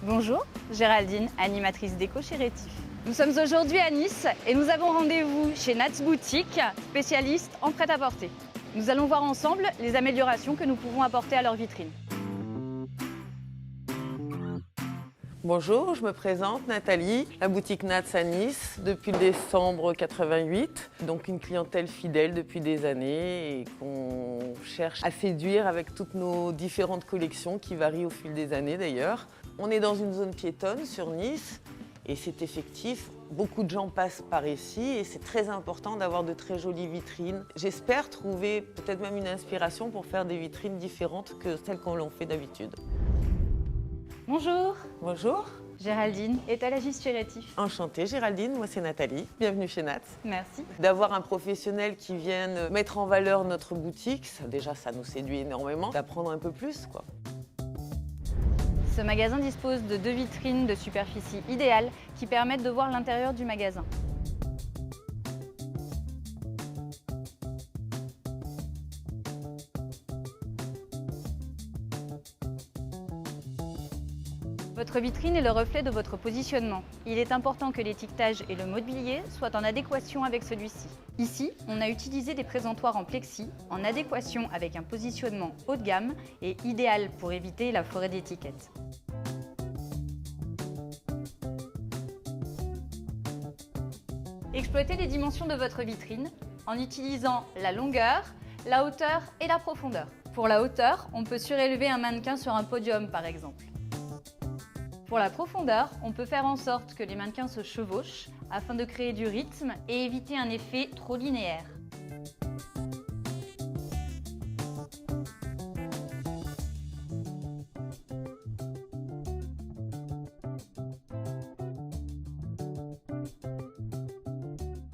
Bonjour, Géraldine, animatrice déco chez Rétif. Nous sommes aujourd'hui à Nice et nous avons rendez-vous chez Nats Boutique, spécialiste en prêt-à-porter. Nous allons voir ensemble les améliorations que nous pouvons apporter à leur vitrine. Bonjour, je me présente, Nathalie, la boutique Nats à Nice depuis décembre 88. Donc une clientèle fidèle depuis des années et qu'on cherche à séduire avec toutes nos différentes collections qui varient au fil des années d'ailleurs. On est dans une zone piétonne sur Nice et c'est effectif. Beaucoup de gens passent par ici et c'est très important d'avoir de très jolies vitrines. J'espère trouver peut-être même une inspiration pour faire des vitrines différentes que celles qu'on fait d'habitude. Bonjour, Bonjour. Géraldine, étalagiste chez Rétif. Enchantée Géraldine, moi c'est Nathalie. Bienvenue chez Nats. Merci. D'avoir un professionnel qui vienne mettre en valeur notre boutique, ça nous séduit énormément. D'apprendre un peu plus, quoi. Ce magasin dispose de 2 vitrines de superficie idéale qui permettent de voir l'intérieur du magasin. Votre vitrine est le reflet de votre positionnement. Il est important que l'étiquetage et le mobilier soient en adéquation avec celui-ci. Ici, on a utilisé des présentoirs en plexi, en adéquation avec un positionnement haut de gamme et idéal pour éviter la forêt d'étiquettes. Exploitez les dimensions de votre vitrine en utilisant la longueur, la hauteur et la profondeur. Pour la hauteur, on peut surélever un mannequin sur un podium par exemple. Pour la profondeur, on peut faire en sorte que les mannequins se chevauchent afin de créer du rythme et éviter un effet trop linéaire.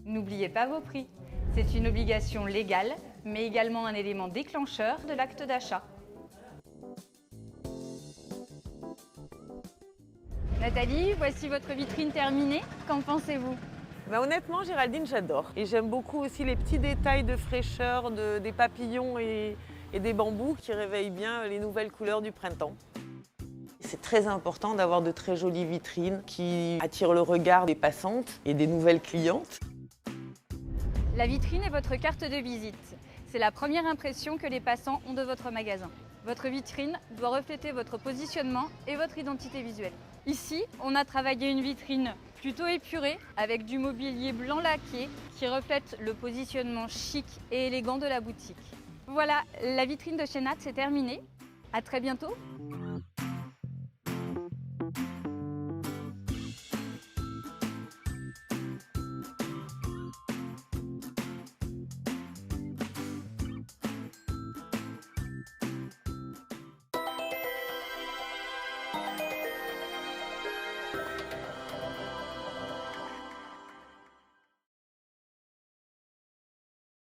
N'oubliez pas vos prix. C'est une obligation légale, mais également un élément déclencheur de l'acte d'achat. Nathalie, voici votre vitrine terminée. Qu'en pensez-vous? Honnêtement, Géraldine, j'adore. Et j'aime beaucoup aussi les petits détails de fraîcheur des papillons et des bambous qui réveillent bien les nouvelles couleurs du printemps. C'est très important d'avoir de très jolies vitrines qui attirent le regard des passantes et des nouvelles clientes. La vitrine est votre carte de visite. C'est la première impression que les passants ont de votre magasin. Votre vitrine doit refléter votre positionnement et votre identité visuelle. Ici, on a travaillé une vitrine plutôt épurée avec du mobilier blanc laqué qui reflète le positionnement chic et élégant de la boutique. Voilà, la vitrine de chez Nats est terminée. À très bientôt.